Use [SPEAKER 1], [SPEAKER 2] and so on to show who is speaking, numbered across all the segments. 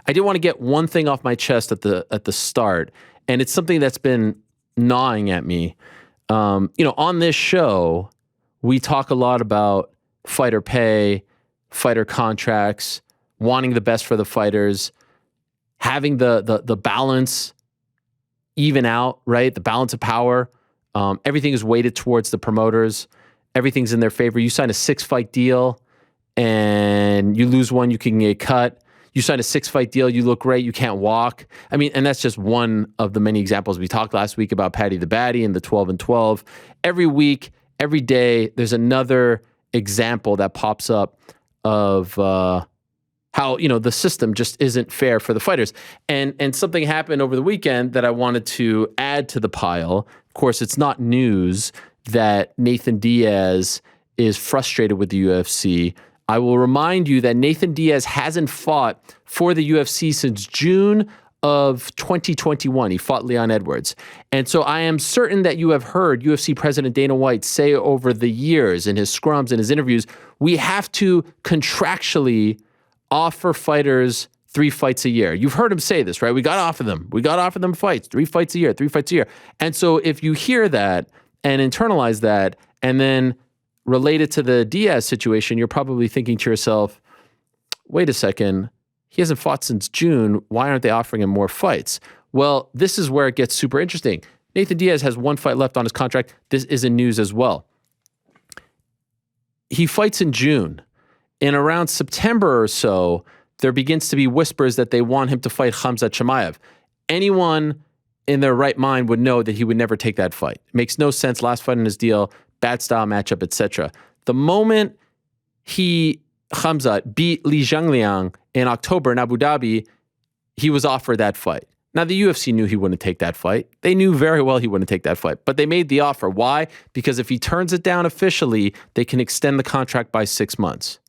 [SPEAKER 1] I did want to get one thing off my chest at the start, and it's something that's been gnawing at me. On this show, we talk a lot about fighter pay, fighter contracts, wanting the best for the fighters, having the balance even out, right? The balance of power. Everything is weighted towards the promoters. Everything's in their favor. You sign a 6-fight deal and you lose one, you can get cut. You sign a 6-fight deal, you look great, you can't walk. I mean, and that's just one of the many examples. We talked last week about Paddy the Baddy and the 12-12. Every week, every day, there's another example that pops up of how, the system just isn't fair for the fighters. And something happened over the weekend that I wanted to add to the pile. Of course, it's not news that Nathan Diaz is frustrated with the UFC. I will remind you that Nathan Diaz hasn't fought for the UFC since June of 2021. He fought Leon Edwards. And so I am certain that you have heard UFC President Dana White say over the years in his scrums and his interviews, we have to contractually offer fighters 3 fights a year. You've heard him say this, right? We got to offer them. We got to offer them fights, 3 fights a year, 3 fights a year. And so if you hear that and internalize that and then related to the Diaz situation, you're probably thinking to yourself, wait a second, he hasn't fought since June. Why aren't they offering him more fights? Well, this is where it gets super interesting. Nathan Diaz has 1 fight left on his contract. This is in news as well. He fights in June. In around September or so, there begins to be whispers that they want him to fight Khamzat Chimaev. Anyone in their right mind would know that he would never take that fight. It makes no sense. Last fight in his deal, bad style matchup, etc. The moment Khamzat beat Li Zhangliang in October in Abu Dhabi, he was offered that fight. Now, the UFC knew he wouldn't take that fight. They knew very well he wouldn't take that fight, but they made the offer. Why? Because if he turns it down officially, they can extend the contract by 6 months.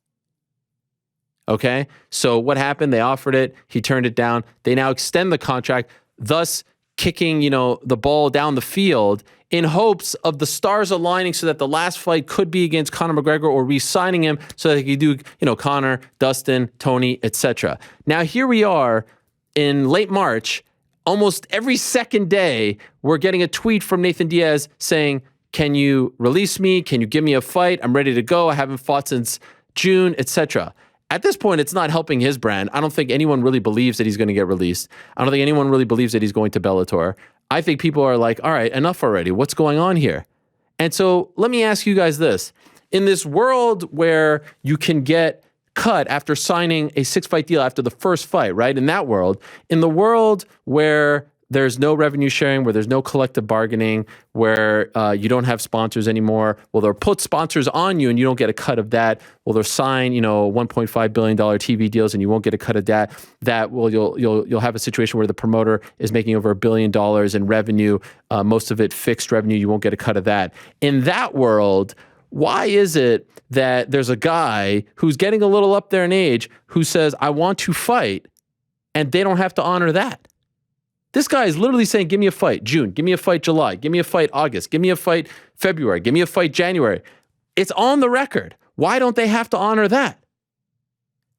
[SPEAKER 1] Okay? So what happened? They offered it. He turned it down. They now extend the contract, thus kicking, the ball down the field in hopes of the stars aligning so that the last fight could be against Conor McGregor or re-signing him so that he could do, Conor, Dustin, Tony, etc. Now, here we are in late March. Almost every second day, we're getting a tweet from Nathan Diaz saying, can you release me? Can you give me a fight? I'm ready to go. I haven't fought since June, etc. At this point, it's not helping his brand. I don't think anyone really believes that he's going to get released. I don't think anyone really believes that he's going to Bellator. I think people are like, all right, enough already. What's going on here? And so let me ask you guys this. In this world where you can get cut after signing a 6-fight deal after the first fight, right? In that world, in the world where there's no revenue sharing, where there's no collective bargaining, where you don't have sponsors anymore. Well, they'll put sponsors on you and you don't get a cut of that. Well, they'll sign, $1.5 billion TV deals and you won't get a cut of that. You'll have a situation where the promoter is making over $1 billion in revenue, most of it fixed revenue. You won't get a cut of that. In that world, why is it that there's a guy who's getting a little up there in age who says, I want to fight, and they don't have to honor that? This guy is literally saying, give me a fight June, give me a fight July, give me a fight August, give me a fight February, give me a fight January. It's on the record. Why don't they have to honor that?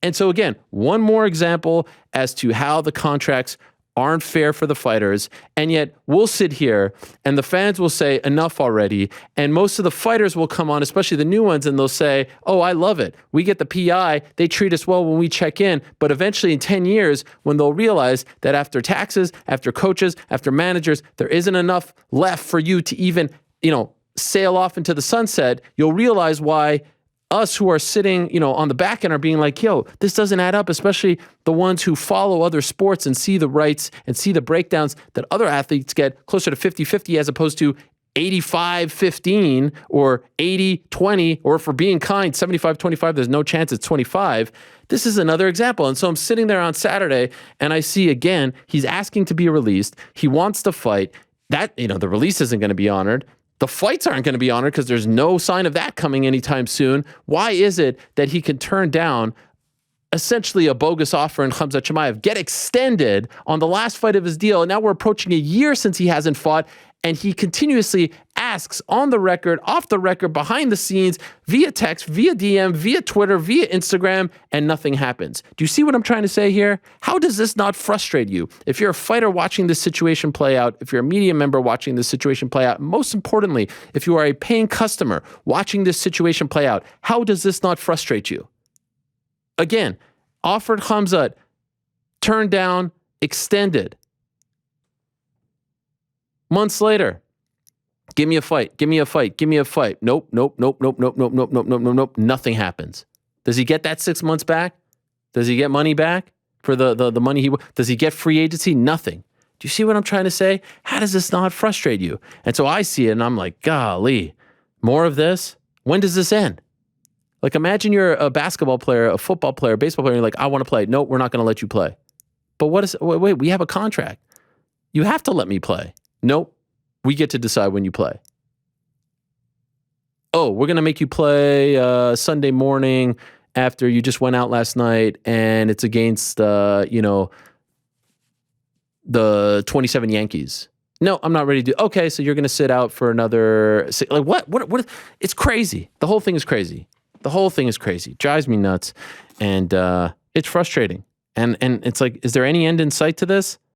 [SPEAKER 1] And so again, one more example as to how the contracts aren't fair for the fighters, and yet we'll sit here and the fans will say enough already, and most of the fighters will come on, especially the new ones, and they'll say, oh, I love it. We get the PI, they treat us well when we check in, but eventually in 10 years, when they'll realize that after taxes, after coaches, after managers, there isn't enough left for you to even, sail off into the sunset, you'll realize why us who are sitting, on the back end are being like, yo, this doesn't add up, especially the ones who follow other sports and see the rights and see the breakdowns that other athletes get closer to 50-50 as opposed to 85-15 or 80-20, or for being kind, 75-25, there's no chance it's 25. This is another example. And so I'm sitting there on Saturday and I see again, he's asking to be released. He wants to fight. That, the release isn't going to be honored. The fights aren't going to be honored because there's no sign of that coming anytime soon. Why is it that he can turn down essentially a bogus offer in Khamzat Chimaev, get extended on the last fight of his deal, and now we're approaching a year since he hasn't fought, and he continuously asks asks on the record, off the record, behind the scenes, via text, via DM, via Twitter, via Instagram, and nothing happens. Do you see what I'm trying to say here? How does this not frustrate you? If you're a fighter watching this situation play out, if you're a media member watching this situation play out, most importantly, if you are a paying customer watching this situation play out, how does this not frustrate you? Again, offered Khamzat, turned down, extended. Months later, give me a fight, give me a fight, give me a fight. Nope. Nothing happens. Does he get that 6 months back? Does he get money back for the money does he get free agency? Nothing. Do you see what I'm trying to say? How does this not frustrate you? And so I see it and I'm like, golly, more of this? When does this end? Like, imagine you're a basketball player, a football player, a baseball player, and you're like, I want to play. No, we're not going to let you play. But wait, we have a contract. You have to let me play. Nope. We get to decide when you play. Oh, we're going to make you play Sunday morning after you just went out last night and it's against, the 27 Yankees. No, I'm not ready to do. Okay, so you're going to sit out for another. Like what? It's crazy. The whole thing is crazy. The whole thing is crazy. Drives me nuts. And it's frustrating. And it's like, is there any end in sight to this?